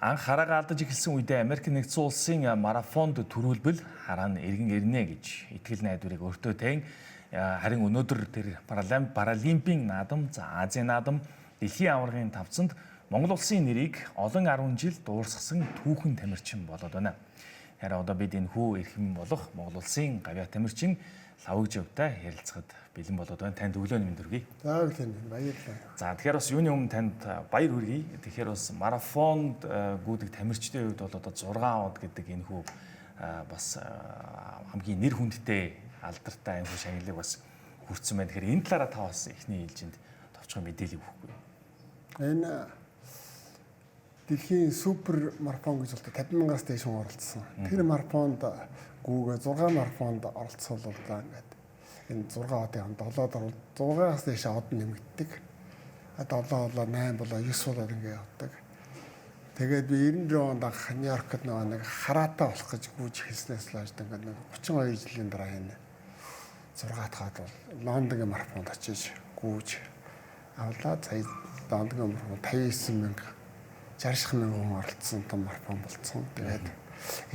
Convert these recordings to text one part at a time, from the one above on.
Анх хараагаа алдаж эхэлсэн үедээ Америк нэгдсэн улсын марафонд төрүүлбэл хараа нь эргэн ирнэ гэж итгэл найдварыг өөртөө тэн харин өнөөдөр тэр паралимпийн наадам, Азийн наадам, дэлхийн аваргын тавцанд Монгол улсын нэрийг олон 10 жил дуурсгасан түүхэн тамирчин болоод байна. Харин одоо бид энэ хүү эрхэм болох Монгол улсын гавьяа тамирчин Лавгжавтай ярилцахад бэлэн болоод байна. Танд өглөөний мэнд хүргэе. За өглөөний баярлалаа. За тэгэхээр бас юуны өмнө танд баяр хүргэе. Тэгэхээр бас марафонд гүйдэг тамирчдын хувьд бол одоо 6 од гэдэг энэ хүү бас хамгийн нэр хүндтэй алдартай энэ хүү шагналыг бас хүртсэн байна. Тэгэхээр энэ талаараа та бас эхний ээлжинд товчхон мэдээлэл өгөхгүй. Энэ дэлхийн супер марафон гэж болдог 50,000-аас дээш хүн оролцсон. Тэр марафонд гүүгээ 6 марафонд оролцууллаа ингээд. Энэ 6 одын 7-д 6-аас дээш од нэмэгддэг. 7 болоо 8 болоо 9 болоо ингээд явдаг. Тэгээд би 92 онд анх Нью-Йоркд нэг хараатай болох гэж гүйж хэлснээс л хойш ингээд 32 жилийн дараа энэ 6 дахь бол Лондонгийн марафонд очиж гүйж авлаа. Сая Лондонгийн марафон 59,000 60,000 хүн оролцсон том марафон болсон. Тэгээд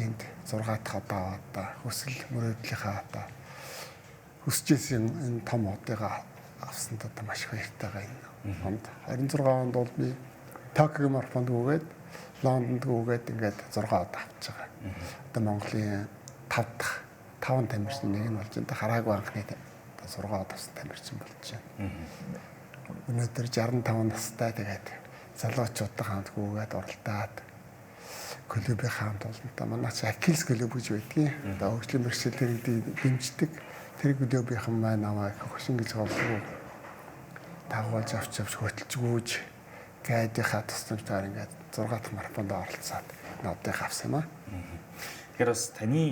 энд 6 дахь одоо хүсэл мөрөөдлийнхаа одоо хүсчээсэн энэ том одыг авсанд одоо маш их баяртай байна. Хонд 26 онд бол би Токио марафонд гүгээд Лондонд гүгээд ингээд 6 од авч байгаа. Одоо Монголын 5 дахь 5 тамирчин нэг нь болж энэ хараагүй анхны 6 од авсан тамирчин болж байна. Өнөөдөр 65 настай тэгээд залуучуудтай хамт гүгээд оролдоод клубийн хамт олонтой манай ч Акилс клуб гэж байдгийг. Одоо хөгжлийн бэрхшээлийг дэмждэг. Тэр клубийнхан маань намайг хөшин гэж голгүй дагуулж авч хөтөлж гүйж гайдынхаа тусламжтайгаар ингээд 6 дахь марафонд оролцоод нодыг авсан юм аа. Тэгэхээр бас таны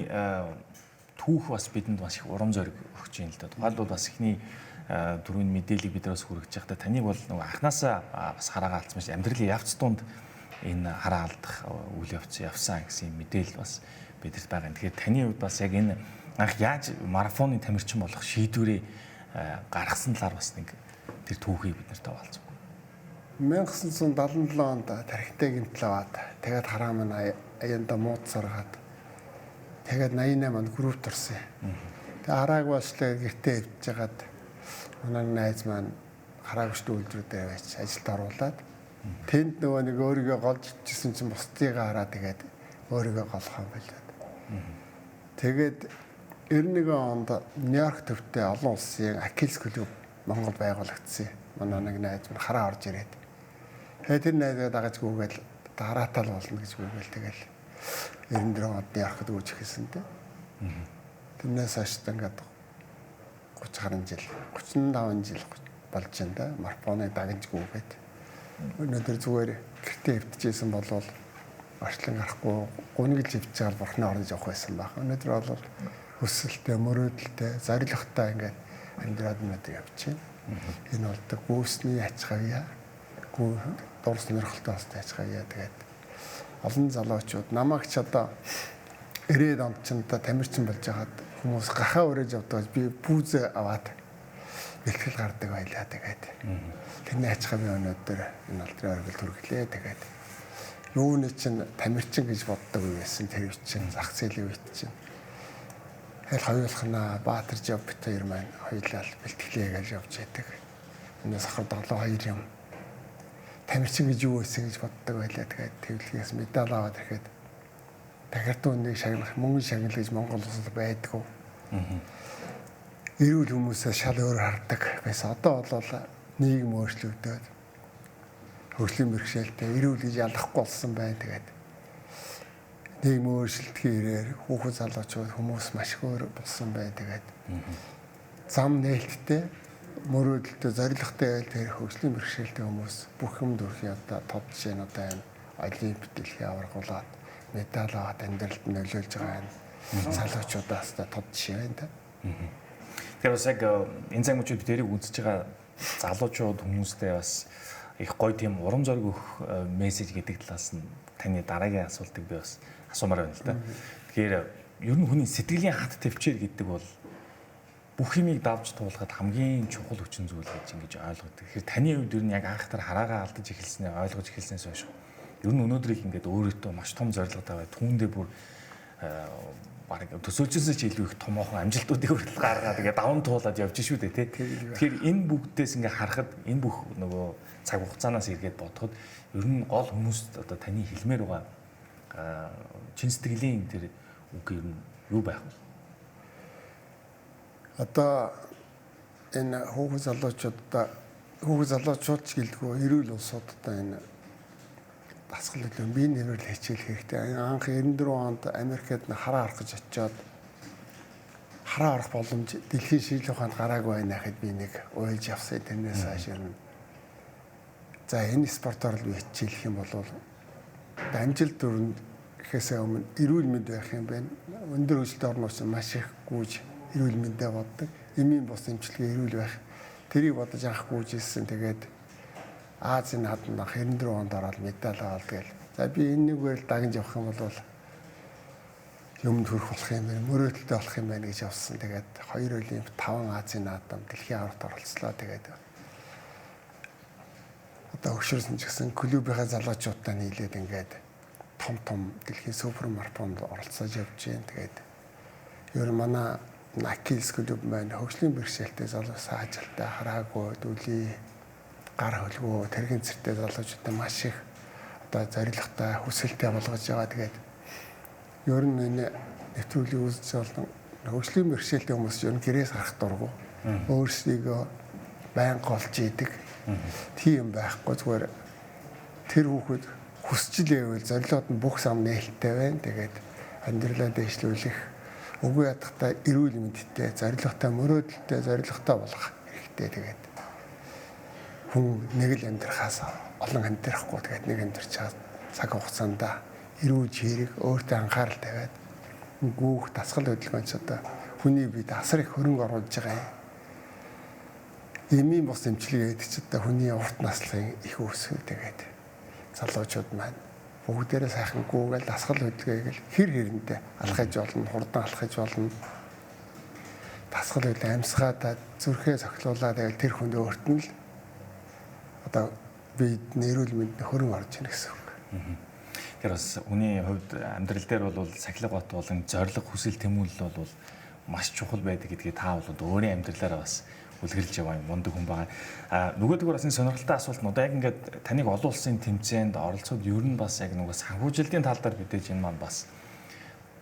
түүх бас бидэнд маш их урам зориг өгч юм л да. Тухайлбал бас ихний түрүүний мэдээллийг биднээс хүргэж байхдаа таныг бол нөгөө анханасаа бас хараагаа алдсан маш амьдралын явц дунд энэ хараа алдах үйл явц явсан гэсэн мэдээлэл бас бидэрт байгаа. Тэгэхээр таны хувьд бас яг энэ анх яаж марафоны тамирчин болох шийдвэрээ гаргасан талаар бас нэг тэр түүхийг биднэрт хаваалцсан. 1977 онд тархитай гэмтэл аваад тэгээд хараа маань аяанда муудсаргаад тэгээд 88 онд групп турсан. Тэгээд харааг башлаа гэртээ явж хагаад манай найз маань хараагчтай үйлдвэрүүдээр байж ажилд оруулаад тэнд нөгөө нэг өөрийгөө голж ичсэн чинь бусдыг хараад тэгээд өөрийгөө голох юм байлаа. Тэгээд 91 онд Нью-Йорк төвтэй олон улсын Акилс клуб Монгол байгуулагдсан. Манай нэг найз маань хараа орж ирээд тэгээд тэр найзаа дагаж гүгээл дараатал болно гэж гүгээл тэгэл 94 онд Нью-Йоркд үүж эхэлсэн дээ. Тэрнээс хойш ингээд 30 гаруй жил 35 жил болж байна да марафоны дагаж гүгээд өнөөдөр зүгээр гэртээ хөвтөжсэн болвол орчлон гарахгүй гунигл хөвтөж байгаа бурхны орнож явах байсан баг. Өнөөдөр бол хүсэлтэй, мөрөөдөлтэй, зоригтой ингээд амьдраад өнөөдөр явж байна. Энэ бол гүйсний ач хавьяа, дур сонирхолтой бас ач хавьяа тэгээд олон залуучууд намайг ч одоо 90-ад онд ч та тамирчин болж хагаад хүмүүс гахаа өрөөж явдаг би пүүзэ аваад бэлтгэл гардаг байлаа тэгээд тэрний ач хавьяа өнөөдөр энэ алдрын оргил төрглээ тэгээд юуны чинь тамирчин гэж боддог байсан тэр чинь зах зээлийн үед чинь аль хоёулахна Баатар жав бит хоёр маань хоёулаа бэлтгэлээ гэж явж байдаг. Энэс хахад 7-2 юм тамирчин гэж юу байсан гэж боддог байлаа тэгээд тэвлэгээс медаль аваад ирэхэд дахиад нэг шагнах мөнгө шагнал гэж Монгол улсад байдгүй. Эрүүл хүмүүсээ шал өөр хардаг байсан. Одоо бол нийгэм өөрчлөгдөд хөгжлийн бэрхшээлтэй эрүүл гэж ялахгүй болсон байна. Тэгээд нийгэм өөрчлөлтийн ирээр хүүхэд залуучууд хүмүүс маш өөр болсон байна. Тэгээд зам нээлттэй мөрөөдөлтөй зоригтой байл тэр хөгжлийн бэрхшээлтэй хүмүүс бүх юм дүрхийн одоо тод жишээ нь одоо энэ олимп дэлхийн аваргуулаад медаль аваад амьдралд нөлөөлж байгаа энэ залуучуудаас тод жишээ байна да. Тэгэхээр бас яг энэ цаг мөчид бидэрийг үзэж байгаа залуучууд хүмүүстэй бас их гоё тийм урам зориг өгөх мессеж гэдэг талаас нь таны дараагийн асуултыг би бас асуумаар байна л да. Тэгэхээр ер нь хүний сэтгэлийн хат төвчээр гэдэг бол бүх юмыг давж туулахад хамгийн чухал хүчин зүйл гэж ингэж ойлгодог. Тэгэхээр таны хувьд ер нь яг анхтар хараагаа алдаж эхэлснээ ойлгож эхэлснээс хойш Ер нь өнөөдрийг ингээд өөрөөтөө маш том зорилго тавиад түүндээ бүр баг төсөөлжсөж илүү их томоохон амжилтуудыг хүртэл гаргаад тэгээ даван туулаад явж шүү дээ тий. Тэгэхээр энэ бүгдээс ингээ харахад энэ бүх нөгөө цаг хугацаанаас эргээд бодоход ер нь гол хүмүүст одоо таны хэлмээр байгаа чин сэтгэлийн тэр үг ер нь юу байх вэ? Одоо энэ хүүхэн залуучууд ч гэлдэггүй эрүүл улсуудаа энэ дасгал илүү бие нэрээр хичээл хэрэгтэй. Анх 94 онд Америкт хараа арах гэж очиод хараа арах боломж дэлхийн шинжлэх ухаанд гараагүй байна гэхэд би нэг уйлж явсан. Тэрнээс хойш ер нь за энэ спортоор л хичээлэх юм бол амжилт дүрэн гэхээсээ өмнө эрүүл мэнд байх юм байна. Өндөр хөгжилтэй орнууд маш их гүйж эрүүл мэндэ боддог. Эмийн бус эмчилгээ эрүүл байх. Тэрийг бодож анх гүйж ирсэн. Тэгээд Азийн наадмын 94 онд ороод медаль аваад гээл. За би энэ нэгээр дагнж явах юм бол юмд хүрэх болох юм байна. Мөрөөдөлтэй болох юм байна гэж явсан. Тэгээд 2 олимп 5 Азийн наадам дэлхийн аварт оролцлоо. Тэгээд одоо өгшөрсөн ч гэсэн клубийнхаа залуучуудаа нийлээд ингээд том дэлхийн супер марафонд оролцож явж байна. Тэгээд ер нь манай Акилс клуб маань хөгжлийн бэрхшээлтэй залуусаа ажилтаа хараагүй дүүли гар хөлгөө тэргийн цэртэй залуучуудаа маш их одоо зоригтой хүсэлтэй болгож байгаа. Тэгээд ер нь энэ нэвтрүүлгийг үзэж олон хөгжлийн бэрхшээлтэй хүмүүс ер нь гэрээс гарах дурггүй. Өөрсдийгөө байнга олж идэг. Тийм байхгүй зүгээр тэр хүүхэд хүсч лээвэл зорилгод нь бүх зам нээлттэй байна. Тэгээд амьдралаа дэвшлүүлэх үгүй ядахтай эрүүл мэндтэй, зорилготой, мөрөөдөлтэй, зорилготой болох хэрэгтэй. Тэгээд хүн нэг л амьдрахаас олон амьдрахгүй. Тэгээд нэг амьдрч чад цаг хугацаанд эрүүл хэрэг өөртөө анхаарал тавиад гүүх дасгал хөдөлгөөнч одоо хүний биед асар их хөрөнгө оруулж байгаа юм. Эмийн бус эмчилгээ гэдэг чинь одоо хүний урт наслахын их өсвөл тэгээд залуучууд маань бүгдээрээ сайхан гүүгээл дасгал хөдөлгөөийг л хэр хэрэндээ алхаж болно, хурдан алхаж болно. Дасгал хөдөлгөөн амьсгаад зүрхээ цохилуулаад тэгээд тэр хүнд өөрт нь л одоо бид нэрүүл мэнд хөрөнгө орж ийн гэсэн үг. Тэр бас хүний хувьд амьдрал дээр бол сахилга бат болон зориг хүсэл тэмүүлэл бол маш чухал байдаг гэдгийг та бол өөрийн амьдралаараа бас үлгэрлж яваа юм мундаг хүн байгаа. Нөгөөдгөр бас энэ сонирхолтой асуулт нь одоо яг ингээд таныг олон улсын тэмцээнд оролцоод ер нь бас яг нөгөө санхүүжилтийн тал дээр мэдээж энэ маань бас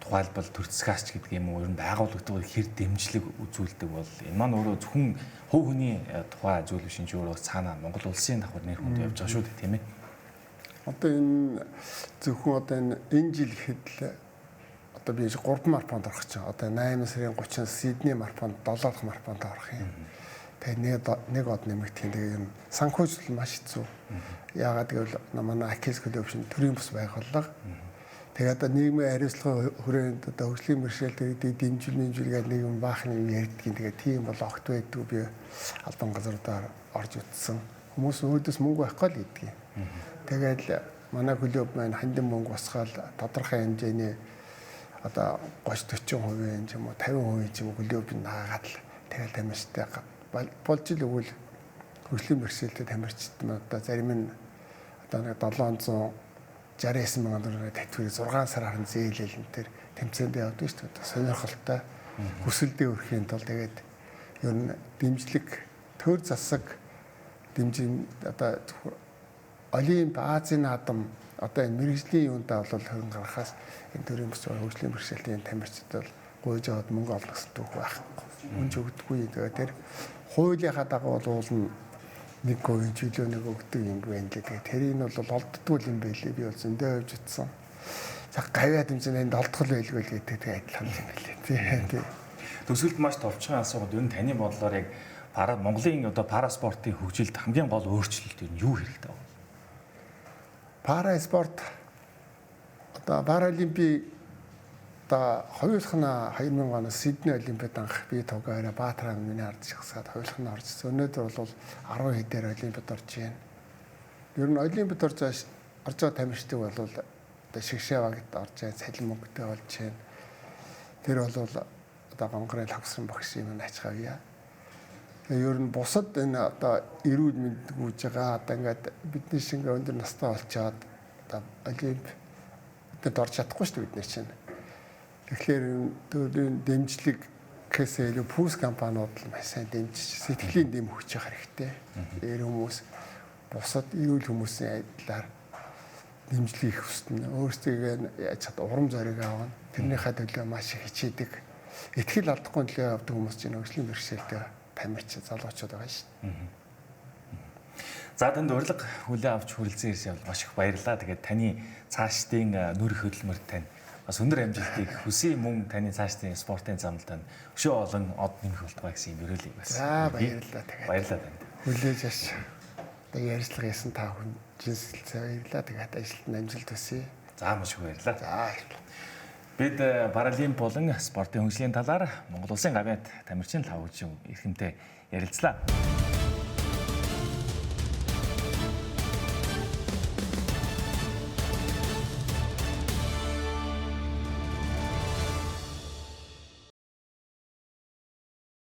тухайлбал төрцгаач гэдэг юм уу ер нь байгууллагуудыг хэр дэмжлэг үзүүлдэг бол энэ маань өөрөө зөвхөн хөв хүний тухай зүйл биш энэ өөрөө цаанаа Монгол улсын давхар нэр хүнд явж байгаа шүү дээ тийм ээ. Одоо энэ зөвхөн одоо энэ жил ихэд л одоо би 3 марафонд орох чинь одоо 8 сарын 30-нд Сидней марафонд 7 дахь марафонд орох юм. Тэгээд нэг од нэмэгдэх юм. Тэгээд ер нь санхүүжил маш хэцүү. Яагаад гэвэл манай Акилс клуб шин төрийн бус байгууллага. Тэгээд одоо нийгмийн хариуцлага хүрээнд одоо хөгжлийн бэрхшээлтэй дэмжүүлгээд нэг юм баах юм ярьдгийн. Тэгээд тийм бол огт байдгүй би албан газруудаар орж утсан. Хүмүүс өөдөөс мөнгө байхгүй л гэдэг юм. Тэгээд манай клуб маань хандин мөнгө босгоод тодорхой хэмжээний одоо 30-40% ч юм уу 50% ч юм уу клуб наагаад л тэгэл тамирчтай болж ил өгвөл хөгжлийн бэрхшээлтэй тамирчид нь одоо зарим нь одоо нэг 769 мянган төгрөгийн татварыг 6 сар харан зээлэл энэ төр тэмцээнд явдаг шүү дээ. Сонирхолтой хүсэлдээ өрхийн тулд тэгээд ер нь дэмжлэг төр засаг дэмжин одоо Олимп Азийн наадам одоо энэ мэрэгжлийн юундаа бол хөрөнгө гаргахаас энэ төрийн бус хөгжлийн бэрхшээлтэй тамирчид бол гуйж аваад мөнгө олно гэсэн түүх байхгүй. Мөнгө өгдөггүй. Тэгээд тэр хуулийнхаа дагуу бол уулна нэг говийн жилөө нэг өгдөг юм байна лээ. Тэгээд тэрийг нь бол олддгүй юм байлээ. Би бол зөндөө явж утсан. За гавьяа дэмжинэнд олдгол байлгүй л гэдэг тэгээд адилхан юм байлээ. Тийм. Төсөлд маш товчхон асуугаад ер нь таны бодлоор яг Монголын одоо параспортын хөгжилд хамгийн гол өөрчлөлт юу хэрэгтэй вэ? Параспорт одоо паралимпийн одоо хоёулах нь 2000 оноос Сидней олимпиад анх би тугаараа Баатар миний ард шахсаад хоёулах нь орж. Өнөөдөр бол 10 хэдээр олимпиад орж байна. Ер нь олимпиад орж байгаа тамирчдыг бол одоо Шигшэвагт орж байна, цалин мөнгөтэй болж байна. Тэр бол одоо гонгорын лавсран багш юм ачгаавья. Ер нь бусад энэ одоо эрүүл мэнд гүйж байгаа одоо ингээд бидний шингээ өндөр настай болчоод одоо олимп тэд орж чадахгүй шүү дээ бид нар чинь. Тэгэхээр төрийн дэмжлэг гэхээсээ илүү пүүс компаниуд л маш сайн дэмжиж сэтгэлийн дэм өгч явах хэрэгтэй. Эр хүмүүс бусад эрүүл хүмүүсийн айдлаар дэмжлэг их хүснэ. Өөрсдөө яаж чад урам зориг аавна. Тэрнийхээ төлөө маш их хичээдэг. Итгэл алдахгүй төлөө явдаг хүмүүс чинь өргөжлийн бэрхшээлтэй тамирч залуучууд байгаа шүү дээ. За танд урилга хүлээн авч хүрэлцэн ирсэн бол маш их баярлалаа. Тэгээд таны цаашдын нүрих хөдөлмөр тань бас өндөр амжилтыг хүсье, мөн таны цаашдын спортын замд тань өшөө олон од нэмэх болтугай гэсэн юм өрөөлөе бас. За баярлалаа тэгээд. Баярлалаа танд. Хүлээж аш. Тэгээд ярилцлага хийсэн та хүн жинсэлцээ баярлалаа. Тэгээд ажилтнаа амжилт хүсье. За маш их баярлалаа. За баярлалаа. Бид паралимп болон спортын хөгжлийн талаар Монгол Улсын гавьяат тамирчин лав үжин эрхэмтэй ярилцлаа.